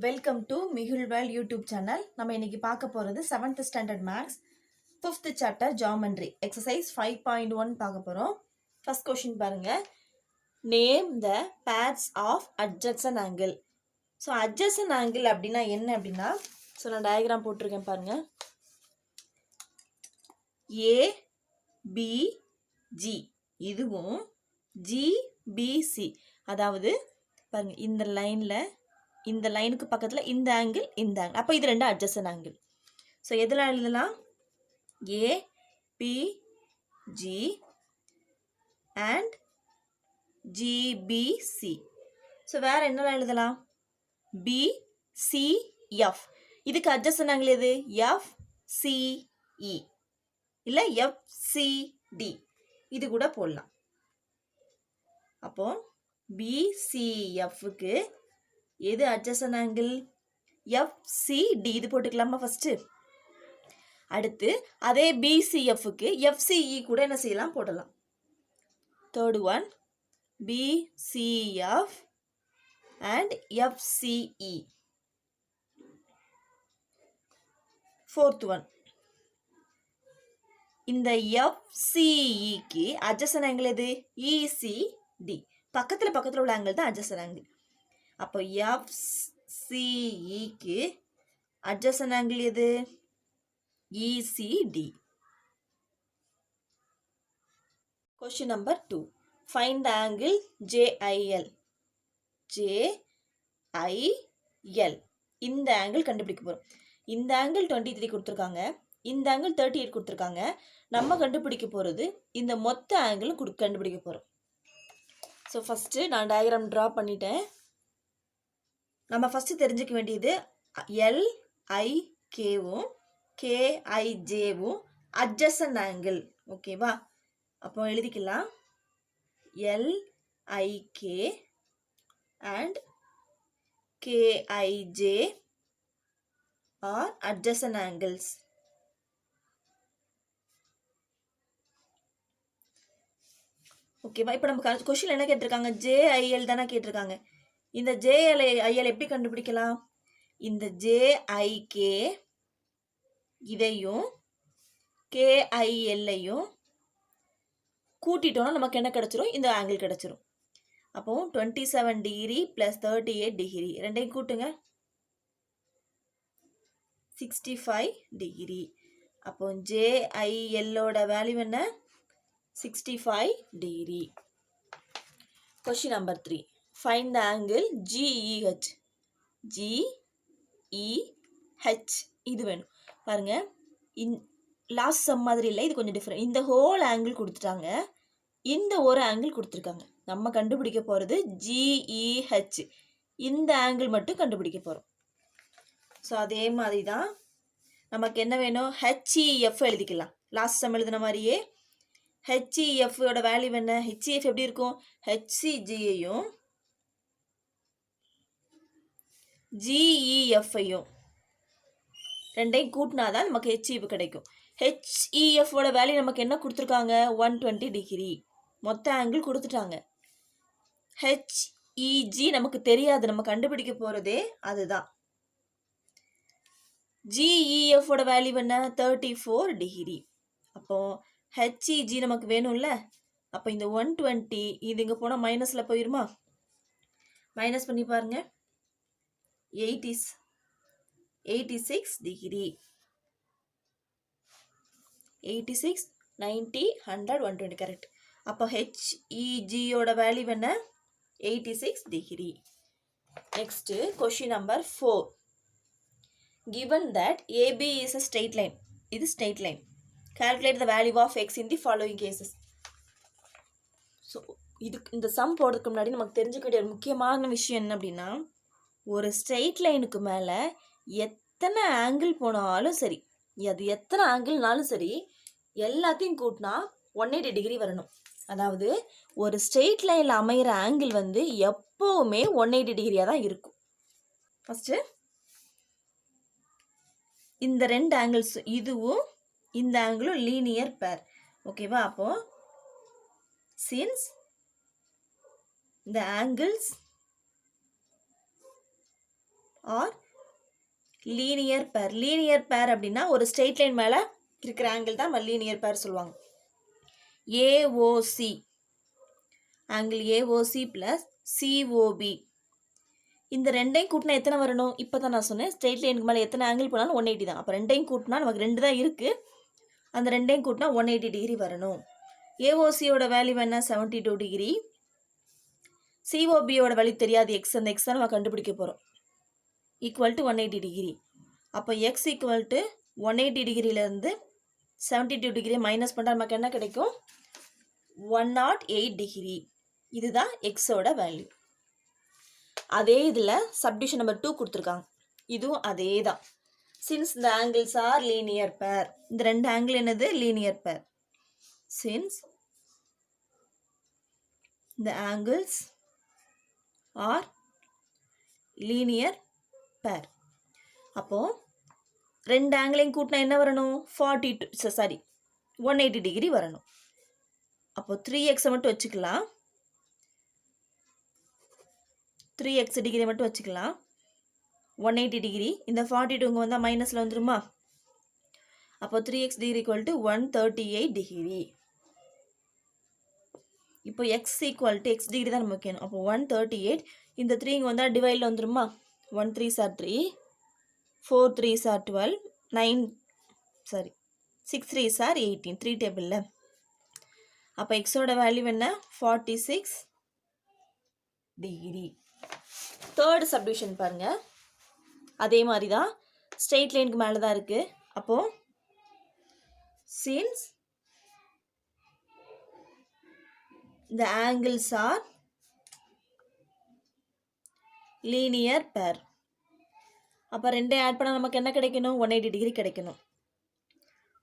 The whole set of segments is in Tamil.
Welcome to Mikulvel YouTube channel. நம்ம இன்னைக்கு பார்க்க போகிறது 7th standard maths 5th chapter geometry exercise 5.1 பார்க்க போகிறோம். ஃபர்ஸ்ட் கொஷின் பாருங்க. Name the pairs of adjacent angle. So adjacent angle அப்படின்னா என்ன அப்படின்னா, ஸோ நான் டயக்ராம் போட்டிருக்கேன் பாருங்க. ஏபிஜி இதுவும் ஜிபிசி, அதாவது பாருங்க இந்த லைனில் இந்த லைனுக்கு பக்கத்தில் இந்த ஆங்கிள் இந்த ஆங்கிள், அப்போ இது ரெண்டு அட்ஜசன்ட் ஆங்கிள். ஸோ எதெல்லாம் எழுதலாம்? APG and GBC. ஸோ வேறு என்னெல்லாம் எழுதலாம்? பிசிஎஃப். இதுக்கு அட்ஜசன்ட் ஆங்கிள் எது? எஃப்சிஇ இல்லை எஃப்சிடி, இது கூட போடலாம். அப்போ பிசிஎஃப்க்கு எது அட்ஜசன்ட் ஆங்கிள்? எஃப்சிடி, இது போட்டுக்கலாமா ஃபர்ஸ்ட்? அடுத்து அதே பிசிஎஃப்க்கு எஃப்சிஇ கூட என்ன செய்யலாம்? போடலாம். Third one PCF and FCE. Fourth one இந்த எஃப்சிஇக்கு அட்ஜசன்ட் ஆங்கிள் எது? இசிடி. பக்கத்தில் உள்ள ஆங்கிள் தான் அட்ஜசன்ட் ஆங்கிள். அப்போ எஃப்சிஇக்கு அட்ஜசன்ட் ஆங்கிள் எது? ECD. Question number 2. Find the angle JIL. JIL இந்த ஆங்கிள் கண்டுபிடிக்க போகிறோம். இந்த ஆங்கிள் 23 கொடுத்துருக்காங்க, இந்த ஆங்கிள் 38 கொடுத்துருக்காங்க. நம்ம கண்டுபிடிக்க போகிறது இந்த மொத்த ஆங்கிளும் கண்டுபிடிக்க போகிறோம். ஸோ ஃபஸ்ட்டு நான் டயக்ராம் ட்ரா பண்ணிட்டேன். நம்ம ஃபஸ்ட்டு தெரிஞ்சுக்க வேண்டியது எல்ஐகேவும் கேஐஜேவும் அட்ஜசன்ட் ஆங்கிள். ஓகேவா? அப்போ எழுதிக்கலாம். எல்ஐகே அண்ட் கேஐஜே ஆர் அட்ஜசன்ட் ஆங்கிள்ஸ். ஓகேவா? இப்போ நம்ம கொஸ்டின் என்ன கேட்டிருக்காங்க? ஜேஐஎல் தானே கேட்டிருக்காங்க. இந்த ஜேஐஎல் எப்படி கண்டுபிடிக்கலாம்? இந்த ஜேஐகே இதையும் கேஐஎல்லையும் கூட்டிட்டோம்னா நமக்கு என்ன கிடைச்சிரும்? இந்த ஆங்கிள் கிடைச்சிரும். அப்போ 27 டிகிரி ப்ளஸ் 38 டிகிரி ரெண்டையும் கூட்டுங்க, 65 டிகிரி. அப்போ ஜேஐஎல்லோட வேல்யூ என்ன? 65 degree. Question number 3. Find the angle GEH. GEH இது வேணும். பாருங்க, லாஸ்ட் சம் மாதிரி இல்லை, இது கொஞ்சம் டிஃப்ரெண்ட். இந்த ஹோல் ஆங்கிள் கொடுத்துட்டாங்க, இந்த ஒரு ஆங்கிள் கொடுத்துருக்காங்க. நம்ம கண்டுபிடிக்க போகிறது GEH. இந்த ஆங்கிள் மட்டும் கண்டுபிடிக்க போகிறோம். ஸோ அதே மாதிரி தான் நமக்கு என்ன வேணும்? HEF எழுதிக்கலாம். லாஸ்ட் சம் எழுதின மாதிரியே HEFோட வேல்யூ என்ன? HEF எப்படி இருக்கும்? HCGயையும் ஜிஇஎஃப்ஐயும் ரெண்டையும் கூட்டினாதான் நமக்கு HEF கிடைக்கும். HEFோட வேல்யூ நமக்கு என்ன கொடுத்துருக்காங்க? 120 டிகிரி. மொத்த ஆங்கிள் கொடுத்துட்டாங்க. HEG நமக்கு தெரியாது, நம்ம கண்டுபிடிக்க போகிறதே அதுதான். ஜிஇஎஃபோட வேல்யூ என்ன? 34 டிகிரி. அப்போ HEG நமக்கு வேணும்ல. அப்போ இந்த 120 இது இங்கே போனால் மைனஸில் போயிருமா? மைனஸ் பண்ணி பாருங்க. 86 டிகிரி. 86, 90, 100, 120 கரெக்ட். அப்போ HEGயோட வேல்யூ என்ன? 86 degree. Next question number 4. Given that AB is a straight line. இது straight line. Calculate the value of x in the following cases. So இந்த சம் போடுறதுக்கு முன்னாடி நமக்கு தெரிஞ்சுக்க வேண்டிய ஒரு முக்கியமான விஷயம் என்ன அப்படின்னா, ஒரு ஸ்ட்ரெயிட் லைனுக்கு மேலே எத்தனை ஆங்கிள் போனாலும் சரி, அது எத்தனை ஆங்கிள்னாலும் சரி, எல்லாத்தையும் கூட்டினா 180 டிகிரி வரணும். அதாவது ஒரு ஸ்ட்ரெயிட் லைனில் அமைகிற ஆங்கிள் வந்து எப்போவுமே 180 டிகிரியாக தான் இருக்கும். ஃபஸ்ட்டு இந்த ரெண்டு ஆங்கிள்ஸ், இதுவும் இந்த ஆங்கிளும் லீனியர் பேர். ஓகேவா? அப்போ since the angles are linear pair. Linear pair அப்படின்னா ஒரு ஸ்ட்ரெயிட் லைன் மேலே இருக்கிற ஆங்கிள் தான் நம்ம லீனியர் பேர் சொல்லுவாங்க. AOC angle AOC plus COP இந்த ரெண்டையும் கூட்டினா எத்தனை வரணும்? இப்போ தான் நான் சொன்னேன் ஸ்ட்ரெயிட் லைனுக்கு மேலே எத்தனை ஆங்கிள் போனாலும் 180 தான். அப்போ ரெண்டையும் கூட்டினா நமக்கு 2 தான் இருக்குது. அந்த ரெண்டையும் கூட்டினா 180 டிகிரி வரணும். ஏஓசியோட வேல்யூ என்ன? 72 டிகிரி. சிஓபியோட வேல்யூ தெரியாது, எக்ஸ். அந்த எக்ஸ் தான் நம்ம கண்டுபிடிக்க போகிறோம். Equal to 180 degree. அப்போ எக்ஸ் ஈக்குவல் டு 180 டிகிரியிலேருந்து 72 டிகிரி மைனஸ் பண்ணால் நமக்கு என்ன கிடைக்கும்? 108 டிகிரி. இதுதான் எக்ஸோட வேல்யூ. அதே இதில் சப்டிவிஷன் நம்பர் 2 கொடுத்துருக்காங்க. இதுவும் அதே தான். Since the angles are linear pair. இந்த ரெண்டு ஆங்கிள் என்னது? லீனியர் பேர். Since the angles are linear pair. அப்போ ரெண்டு ஆங்கிளையும் கூட்டினா என்ன வரணும்? 180 டிகிரி வரணும். அப்போ 3x மட்டும் வச்சுக்கலாம். 3x டிகிரி மட்டும் வச்சுக்கலாம். 180 டிகிரி. இந்த 42 இங்கே வந்தால் மைனஸில் வந்துருமா? அப்போ 3x degree equal to 138 degree. இப்போ x equal to x degree தான் நம்ம வைக்கணும். அப்போ 138. இந்த 3 இங்கே வந்தால் டிவைடில் வந்துருமா? 1 3s are 3, 4 3s are 12, 6 3s are 18. 3 டேபிளில். அப்போ எக்ஸோட வேல்யூ என்ன? 46 டிகிரி. தேர்ட் சப்டிவிஷன் பாருங்கள். அதே மாதிரி தான் ஸ்ட்ரெயிட் லைனுக்கு மேலே தான் இருக்குது. அப்போது since the angles are linear pair. அப்போ ரெண்டே ஆட் பண்ணால் நமக்கு என்ன கிடைக்கணும்? 180 டிகிரி கிடைக்கணும்.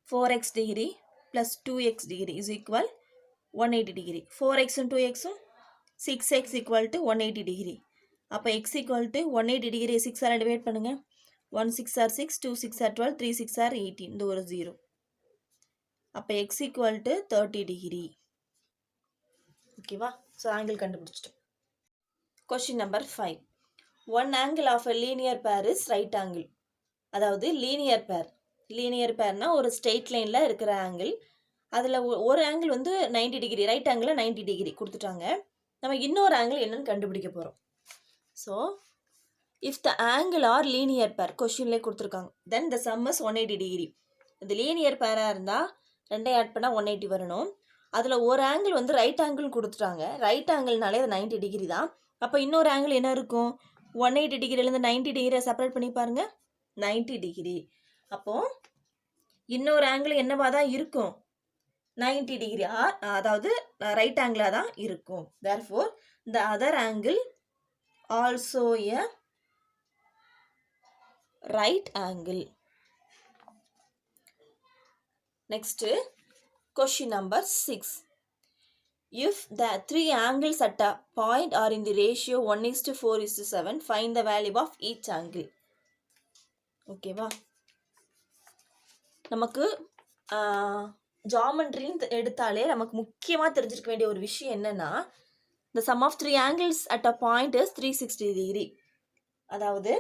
4x degree plus 2x degree is equal 180 degree. 4x 2xம் 6x equal to 180 degree. அப்போ x equal to 180 degree 6 divide பண்ணுங்கள். 1 6 are 6, 2 6 are 12, 3 6 are 18. இந்த ஒரு 0. அப்போ x ஈக்குவல் டு 30 டிகிரி. ஓகேவா? ஸோ ஆங்கிள் கண்டுபிடிச்சிட்டோம். Question number 5. One angle of a linear pair is right angle. அதாவது லீனியர் பேர். லீனியர் பேர்னா ஒரு ஸ்ட்ரெயிட் லைனில் இருக்கிற ஆங்கிள். அதில் ஒரு ஆங்கிள் வந்து 90 டிகிரி, ரைட் ஆங்கிளில் 90 டிகிரி கொடுத்துட்டாங்க. நம்ம இன்னொரு ஆங்கிள் என்னன்னு கண்டுபிடிக்க போகிறோம். So if the angle are linear pair கொஷின்லேயே கொடுத்துருக்காங்க. Then the sum is 180 degree. இது லீனியர் பேராக இருந்தால் ரெண்டையும் ஆட் பண்ணால் 180 வரணும். அதில் ஒரு ஆங்கிள் வந்து ரைட் ஆங்கிள் கொடுத்துட்டாங்க. ரைட் ஆங்கிள்னாலே அது 90 டிகிரி தான். அப்போ இன்னொரு ஆங்கிள் என்ன இருக்கும்? 180 டிகிரிலேருந்து 90 டிகிரியை செப்பரேட் பண்ணி பாருங்கள். 90 டிகிரி. அப்போது இன்னொரு ஆங்கிள் என்னவா தான் இருக்கும்? 90 டிகிரி. அதாவது ரைட் ஆங்கிளாக தான் இருக்கும். Therefore the other angle also a right angle. Next question number 6. If the three angles at a point are in the ratio 1:4:7, find the value of each angle. ஓகேவா? நமக்கு ஜாமெண்ட்ரின்னு எடுத்தாலே நமக்கு முக்கியமாக தெரிஞ்சிருக்க வேண்டிய ஒரு விஷயம் என்னென்னா, the sum of three angles at a point is 360 degree. அதாவது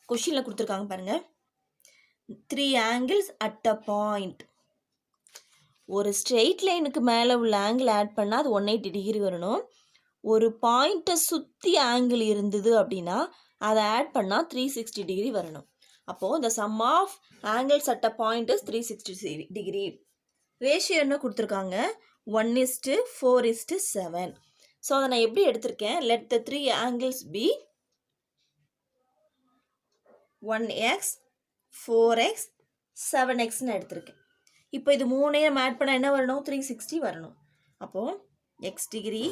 கொஷினில் கொடுத்துருக்காங்க பாருங்கள். 3 angles at a point. ஒரு ஸ்ட்ரெயிட் லைனுக்கு மேலே உள்ள ஆங்கிள் ஆட் பண்ணால் அது 180 டிகிரி வரணும். ஒரு பாயிண்ட்டை சுற்றி ஆங்கிள் இருந்தது அப்படின்னா அதை ஆட் பண்ணால் 360 டிகிரி வரணும். அப்போது the sum of angles at a point is 360 degree. Ratio என்ன கொடுத்துருக்காங்க? 1:4:7. ஸோ அதை நான் எப்படி எடுத்திருக்கேன்? let the three angles be 1x, 4x, 7xன்னு எடுத்திருக்கேன். இப்போ இது மூணையும் நம்ம ஆட் பண்ணால் என்ன வரணும்? 360 வரணும். அப்போது x degree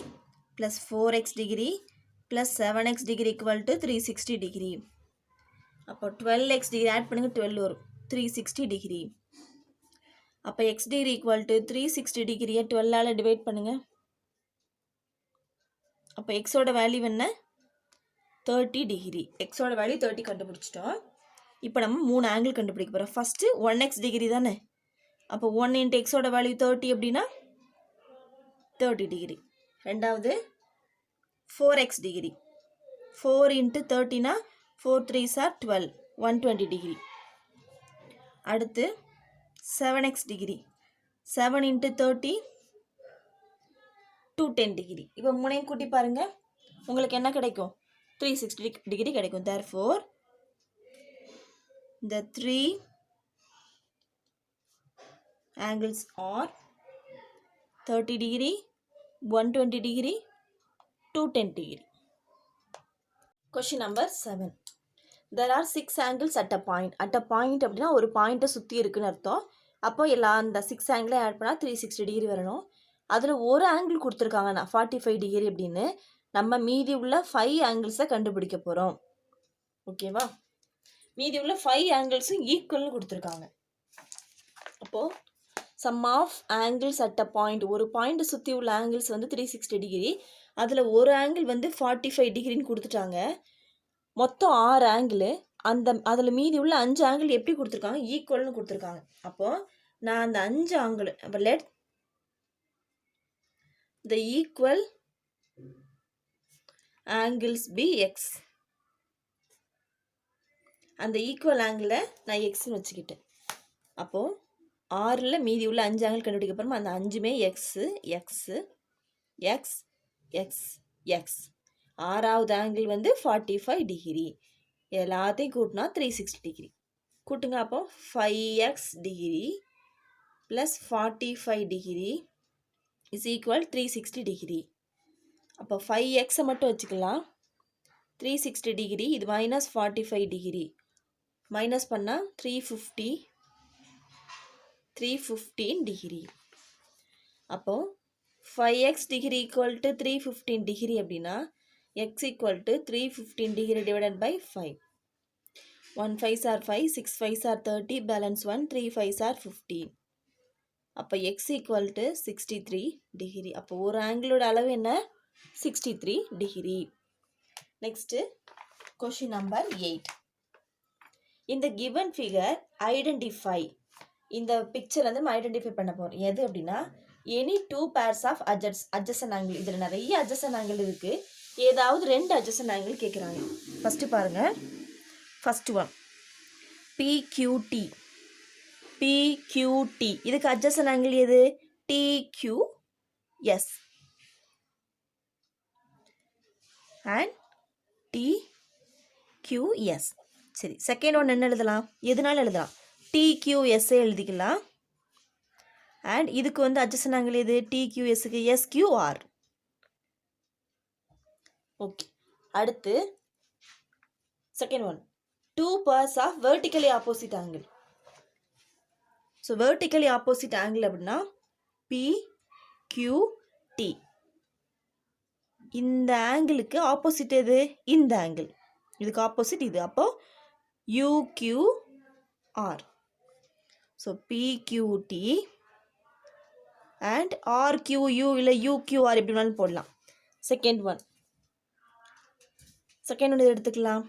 plus 4x degree plus 7x degree equal to 360 degree. அப்போ 12x டிகிரி ஆட் பண்ணுங்கள், 12 வரும். 360 டிகிரி. அப்போ எக்ஸ் டிகிரி ஈக்குவல் டு 360 டிகிரியை 12ஆல் டிவைட் பண்ணுங்கள். அப்போ எக்ஸோட வேல்யூ என்ன? 30 டிகிரி. எக்ஸோட வேல்யூ 30 கண்டுபிடிச்சிட்டோம். இப்போ நம்ம 3 ஆங்கிள் கண்டுபிடிக்க போகிறோம். ஃபஸ்ட்டு 1x டிகிரி தானே. அப்போ 1 × எக்ஸோட வேல்யூ 30 அப்படின்னா 30 டிகிரி. ரெண்டாவது 4x degree. 4 × 30னா 4 3s are 12, 120 degree. அடுத்து 7x degree. 7 into 30, 210 degree. இப்போ மூணையும் கூட்டி பாருங்க, உங்களுக்கு என்ன கிடைக்கும்? 360 degree கிடைக்கும். Therefore, the three angles are 30 degree, 120 degree, 210 degree. Question number 7. There are 6 angles at a point. At a point அப்படின்னா ஒரு பாயிண்ட்டை சுற்றி இருக்குன்னு அர்த்தம். அப்போ அந்த 6 ஆங்கிளை ஆட் பண்ணால் 360 டிகிரி வரணும். அதில் ஒரு ஆங்கிள் கொடுத்துருக்காங்கண்ணா 45 டிகிரி அப்படின்னு. நம்ம மீதி உள்ள 5 ஆங்கிள்ஸை கண்டுபிடிக்க போகிறோம். ஓகேவா? மீதி உள்ள 5 ஆங்கிள்ஸும் ஈக்குவல்னு கொடுத்துருக்காங்க. அப்போது sum of angles at a point, ஒரு பாயிண்ட்டை சுற்றி உள்ள ஆங்கிள்ஸ் வந்து 360 டிகிரி. அதில் ஒரு ஆங்கிள் வந்து 45 டிகிரின்னு கொடுத்துட்டாங்க. மொத்தம் 6 ஆங்கிள். அதில் மீதி உள்ள 5 ஆங்கிள் எப்படி கொடுத்துருக்காங்க? ஈக்குவல்னு கொடுத்துருக்காங்க. அப்போது நான் அந்த 5 ஆங்கிள், அப்போ let the equal angles be x. அந்த ஈக்குவல் ஆங்கிளை நான் எக்ஸ்ன்னு வச்சுக்கிட்டேன். அப்போது 6ல் மீதி உள்ள 5 ஆங்கிள் கண்டுபிடிக்க போகிறோம். அந்த 5மே x, x, x, x, x. 6வது ஆங்கிள் வந்து 45 டிகிரி. எல்லாத்தையும் கூட்டினா 360 டிகிரி. கூட்டுங்க. அப்போ 5x degree plus 45 degree is equal 360 degree. அப்போ 5xை மட்டும் வச்சுக்கலாம். 360 டிகிரி, இது மைனஸ் 45 டிகிரி. மைனஸ் பண்ணால் 315 டிகிரி. அப்போது 5x degree equal to 315 degree அப்படின்னா x equal to 315 degree divided by 5. 1 5s are 5, 6 5s are 30, balance 1, 3 5s are 15. அப்போ x equal to 63 degree. அப்போ ஒரு ஆங்கிளோட அளவு என்ன? 63 degree. Next, question number 8. In the given figure, identify. இந்த picture வந்து நம்ம ஐடென்டிஃபை பண்ண போகிறோம். எது அப்படின்னா any two pairs of adjacent angle. இதில் நிறைய adjacent angle இருக்குது. ஏதாவது 2 adjacent angle கேட்குறாங்க. ஃபஸ்ட்டு பாருங்கள், ஃபஸ்ட் ஒன் PQT. PQT இதுக்கு adjacent angle எது? TQS and TQS. சரி, செகண்ட் ஒன் என்ன எழுதலாம்? எதுனாலும் எழுதலாம். TQS எழுதிக்கலாம். அண்ட் இதுக்கு வந்து adjacent angle எது? TQSக்கு SQR. ஓகே, அடுத்து second one 2 pairs of vertically opposite angle. So vertically opposite angle அப்படின்னா PQT. இந்த ஆங்கிளுக்கு ஆப்போசிட் எது? இந்த ஆங்கிள். இதுக்கு ஆப்போசிட் இது. அப்போ UQR. So PQT and RQU இல்லை UQR எப்படி வேணாலும் போடலாம். செகண்ட் ஒன் எடுத்துக்கலாம்.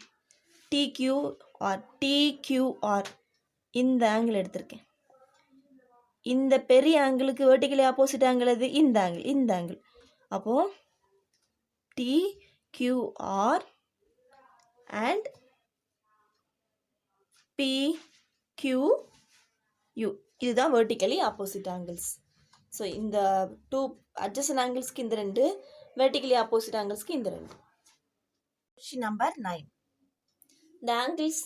TQR இந்த ஆங்கிள் எடுத்திருக்கேன். இந்த பெரிய ஆங்கிளுக்கு வெர்டிகலி ஆப்போசிட் ஆங்கிள் எது? இந்த ஆங்கிள். அப்போது TQR அண்ட் PQU இதுதான் வெர்டிகலி ஆப்போசிட் ஆங்கிள்ஸ். ஸோ இந்த 2 adjacent ஆங்கிள்ஸ்க்கு இந்த 2, வெர்டிகலி ஆப்போசிட் ஆங்கிள்ஸ்க்கு இந்த 2. Question number 9. The angles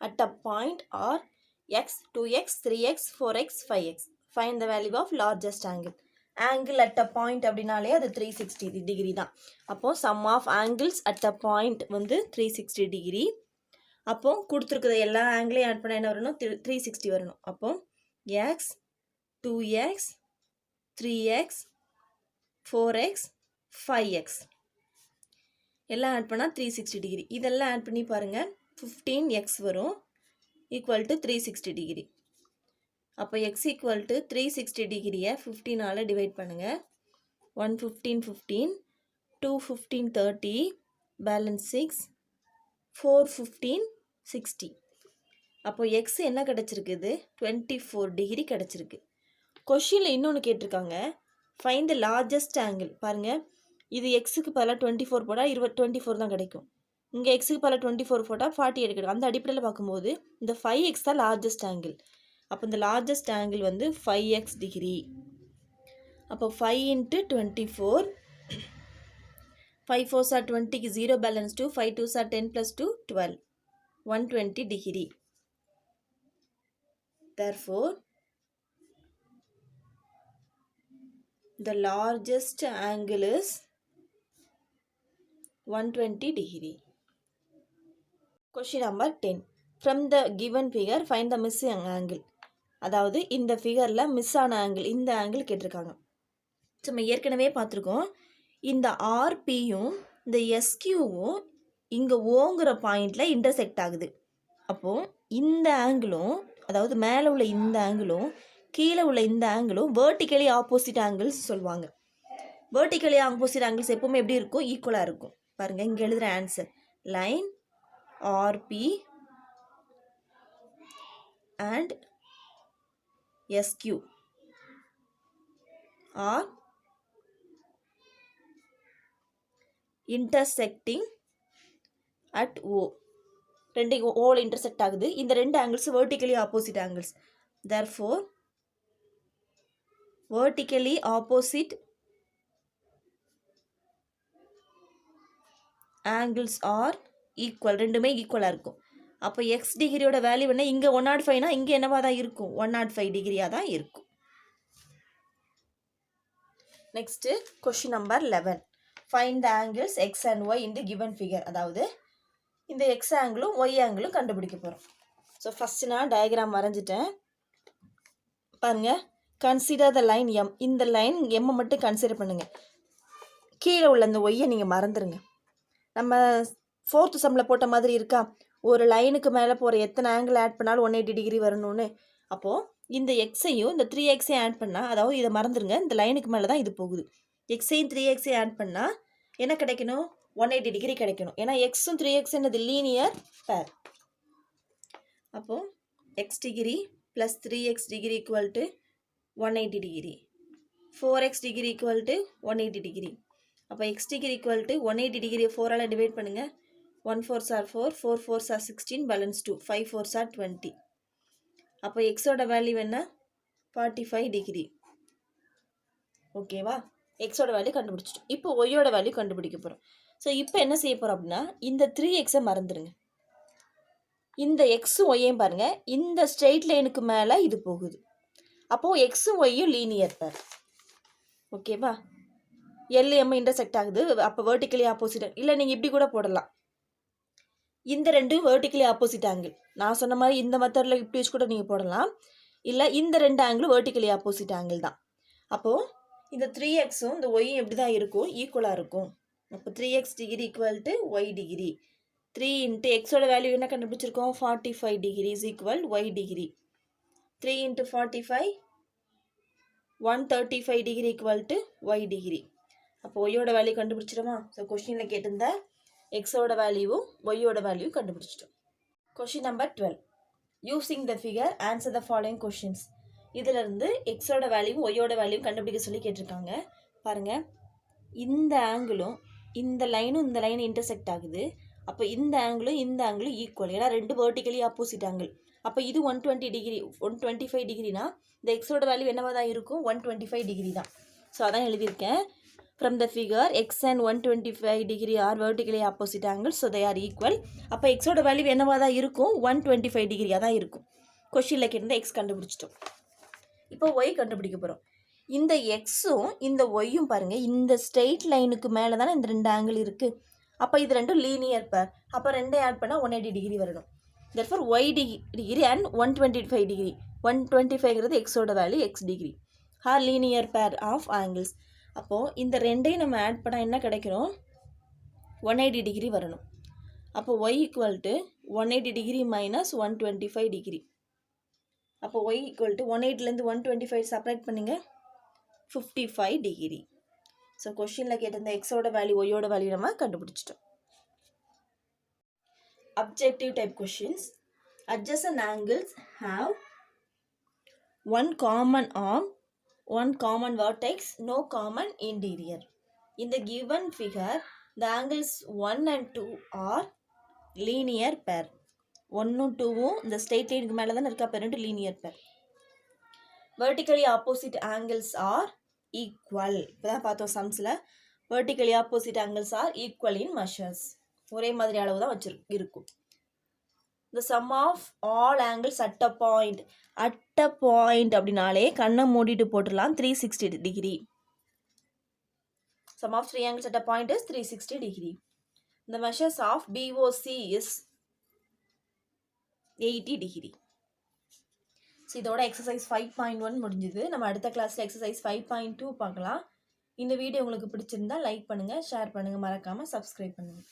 at a point are x, 2x, 3x, 4x, 5x. Find the value of largest angle. Angle at a point அப்படின்னாலே அது 360 டிகிரி தான். அப்போது sum of angles at a point வந்து 360 டிகிரி. அப்போது கொடுத்துருக்குற எல்லா ஆங்கிளையும் ஆட் பண்ண என்ன வரணும்? 360 வரணும். அப்போது x, 2x, 3x, 4x, 5x எல்லாம் ஆட் பண்ணால் 360 டிகிரி. இதெல்லாம் ஆட் பண்ணி பாருங்கள், 15x வரும் ஈக்குவல் டு 360 டிகிரி. அப்போ எக்ஸ் ஈக்குவல் டு 360 டிகிரியை 15ஆல் டிவைட் பண்ணுங்கள். 1 15 15, 2 15 30, பேலன்ஸ் 6, 4 15 60. அப்போ எக்ஸ் என்ன கிடச்சிருக்குது? 24 டிகிரி கிடச்சிருக்கு. கொஷினில் இன்னொன்று கேட்டிருக்காங்க, ஃபைண்ட் த லார்ஜஸ்ட் ஆங்கிள். பாருங்கள், இது எக்ஸுக்கு பதிலாக 24 போட்டால் 24 தான் கிடைக்கும். இங்கே எக்ஸுக்கு பல 24 போட்டால் 40 எடுக்கணும். அந்த அடிப்படையில் பார்க்கும்போது இந்த 5x தான் லார்ஜஸ்ட் ஆங்கிள். அப்போ இந்த லார்ஜஸ்ட் ஆங்கிள் வந்து 5x டிகிரி. அப்போ 5 × 24, 5 4s are 20க்கு 0 balance 2, 5 2s are 10 + 2 12, 120 degree. Therefore, the largest angle is 120 degree. Question number 10. From the given figure, find the missing angle. அதாவது இந்த ஃபிகரில் மிஸ் ஆன ஆங்கிள், இந்த ஆங்கிள் கேட்டிருக்காங்க. நம்ம ஏற்கனவே பார்த்துருக்கோம், இந்த ஆர்பியும் இந்த எஸ்கியூவும் இங்கே ஓங்கிற பாயிண்டில் இன்டர்செக்ட் ஆகுது. அப்போது இந்த ஆங்கிளும், அதாவது மேலே உள்ள இந்த ஆங்கிளும் கீழே உள்ள இந்த ஆங்கிளும் வேர்ட்டிக்கலி ஆப்போசிட் ஆங்கிள்ஸ் சொல்லுவாங்க. வேர்ட்டிக்கலி ஆப்போசிட் ஆங்கிள்ஸ் எப்பவுமே எப்படி இருக்கும்? ஈக்குவலாக இருக்கும். பாருங்கள், இங்கே எழுதுகிற answer line RP and SQ are intersecting at O. ரெண்டு ஓவில் இன்டர்செக்ட் ஆகுது. இந்த ரெண்டு angles vertically opposite angles. therefore vertically opposite angles are equal. ரெண்டுமே ஈக்குவலாக இருக்கும். அப்போ எக்ஸ் டிகிரியோட வேல்யூ என்ன? இங்கே 105னா இங்கே என்னவா தான் இருக்கும்? 105 டிகிரியாக தான் இருக்கும். Next question number 11. Find the angles x and y in the given figure. அதாவது இந்த எக்ஸ் ஆங்கிளும் ஒய் ஆங்கிளும் கண்டுபிடிக்க போகிறோம். ஸோ ஃபஸ்ட்டு நான் டயக்ராம் வரைஞ்சிட்டேன். பாருங்கள், கன்சிடர் த லைன் எம். இந்த லைன் எம்மை மட்டும் கன்சிடர் பண்ணுங்கள். கீழே உள்ள இந்த ஒய்யை நீங்கள் மறந்துடுங்க. நம்ம 4th சம்மில் போட்ட மாதிரி இருக்கா, ஒரு லைனுக்கு மேலே போகிற எத்தனை ஆங்கிள் ஆட் பண்ணாலும் 180 டிகிரி வரணும்னு. அப்போது இந்த எக்ஸையும் இந்த 3xையும் ஆட் பண்ணால், அதாவது இதை மறந்துடுங்க, இந்த லைனுக்கு மேலே தான் இது போகுது. எக்ஸையும் 3xையும் ஆட் பண்ணால் என்ன கிடைக்கணும்? 180 டிகிரி கிடைக்கணும். ஏன்னா எக்ஸும் 3x என்னது? Linear pair. அப்போது x degree plus 3x degree equal to 180 degree, 4x degree equal to 180 degree. அப்போ எக்ஸ் டிகிரி ஈக்குவல் டு 180 டிகிரியை 4ஆல் டிவைட் பண்ணுங்கள். 1 4s are 4, 4 4s are 16, balance 2, 5 4s are 20. அப்போ எக்ஸோட வேல்யூ என்ன? 45 டிகிரி. ஓகேவா? எக்ஸோட வேல்யூ கண்டுபிடிச்சிட்டோம். இப்போ ஒய்யோட வேல்யூ கண்டுபிடிக்க போகிறோம். ஸோ இப்போ என்ன செய்ய போகிறோம் அப்படின்னா, இந்த 3xஐ மறந்துடுங்க. இந்த எக்ஸும் ஒய்யையும் பாருங்கள், இந்த ஸ்ட்ரெயிட் லைனுக்கு மேலே இது போகுது. அப்போது எக்ஸும் ஒய்யும் லீனியர் பேர். ஓகேவா? எல்எம் இன்டர்செக்ட் ஆகுது. அப்போ வேர்ட்டிக்கலி ஆப்போசிட். இல்லை, நீங்கள் இப்படி கூட போடலாம். இந்த ரெண்டும் வேர்ட்டிக்கலி ஆப்போசிட் ஆங்கிள். நான் சொன்ன மாதிரி இந்த மெத்தடில் இப்படி வச்சு கூட நீங்கள் போடலாம். இல்லை, இந்த ரெண்டு ஆங்கிளும் வேர்ட்டிக்கலி ஆப்போசிட் ஆங்கிள் தான். அப்போது இந்த 3xும் இந்த ஒய்யும் எப்படி தான் இருக்கும்? ஈக்குவலாக இருக்கும். அப்போ 3x degree equal to y degree. 3 × எக்ஸோட வேல்யூ என்ன கண்டுபிடிச்சிருக்கோம்? 45 degree is equal y degree. 3 × 45 135 degree equal to y degree. அப்போ ஒய்யோட வேல்யூ கண்டுபிடிச்சிடுமா? ஸோ கொஸ்டினில் கேட்டிருந்த எக்ஸோட வேல்யூவும் ஒய்யோட வேல்யூவும் கண்டுபிடிச்சிட்டோம். Question number 12. Using the figure answer the following questions. இதிலிருந்து எக்ஸோட வேல்யூவும் ஒய்யோட வேல்யூவும் கண்டுபிடிக்க சொல்லி கேட்டிருக்காங்க. பாருங்கள், இந்த ஆங்கிளும் இந்த லைனும் இந்த லைன் இன்டர்செக்ட் ஆகுது. அப்போ இந்த ஆங்கிளும் இந்த ஆங்கிளும் ஈக்குவல். ஏன்னா ரெண்டு வேர்ட்டிக்கலி ஆப்போசிட் ஆங்கிள். அப்போ இது 120 டிகிரி, 125 டிகிரினா இந்த எக்ஸோட வேல்யூ என்னவா தான் இருக்கும்? 125 டிகிரி தான். ஸோ அதான் எழுதியிருக்கேன். From the figure, x and 125 degree are vertically opposite angles, so they are equal. அப்போ எக்ஸோட வேல்யூ என்னவா தான் இருக்கும்? 125 டிகிரியாக தான் இருக்கும். கொஷினில் கேட்டிருந்த எக்ஸ் கண்டுபிடிச்சிட்டோம். இப்போ ஒய் கண்டுபிடிக்க போகிறோம். இந்த எக்ஸும் இந்த ஒய்யும் பாருங்கள், இந்த ஸ்ட்ரெயிட் லைனுக்கு மேலே தானே இந்த ரெண்டு ஆங்கிள் இருக்குது. அப்போ இது ரெண்டும் லீனியர் பேர். அப்போ ரெண்டே ஆட் பண்ணால் 180 டிகிரி வரணும். therefore y degree and 125 degree. 125ங்கிறது எக்ஸோட value, x degree are linear pair of angles. அப்போது இந்த ரெண்டையும் நம்ம ஆட் பண்ணால் என்ன கிடைக்கணும்? 180 டிகிரி வரணும். அப்போ y equal to 180 degree minus 125 degree. அப்போ ஒய் ஈக்குவல் டு 180லேருந்து 125 செப்பரேட் பண்ணுங்கள், 55 டிகிரி. ஸோ கொஷினில் கேட்டிருந்த எக்ஸோட வேல்யூ ஒய்யோட வேல்யூ நம்ம கண்டுபிடிச்சிட்டோம். Objective type questions. Adjacent angles have one common arm, one common vertex, no common interior. In the given figure, the angles 1 and 2 are linear பேர். 1 2 இந்த ஸ்ட்ரெயிட் லைனுக்கு மேலே தானே இருக்கா, அப்போ 2 linear pair. Vertically opposite angles are equal. இப்போ தான் பார்த்தோம் சம்ஸில். Vertically opposite angles are equal in measures. ஒரே மாதிரி அளவு தான் இருக்கும். The sum of all angles at a point. At a point அப்படினாலே கண்ணை மூடிட்டு போட்டுடலாம் 360 degree. Sum of 3 angles at a point is 360 degree. The measures of BOC is 80 degree. So இதோட எக்ஸசைஸ் 5.1 முடிஞ்சுது. நம்ம அடுத்த கிளாஸில் எக்ஸசைஸ் 5.2 பார்க்கலாம். இந்த வீடியோ உங்களுக்கு பிடிச்சிருந்தா லைக் பண்ணுங்கள், ஷேர் பண்ணுங்கள், மறக்காமல் சப்ஸ்கிரைப் பண்ணுங்கள்.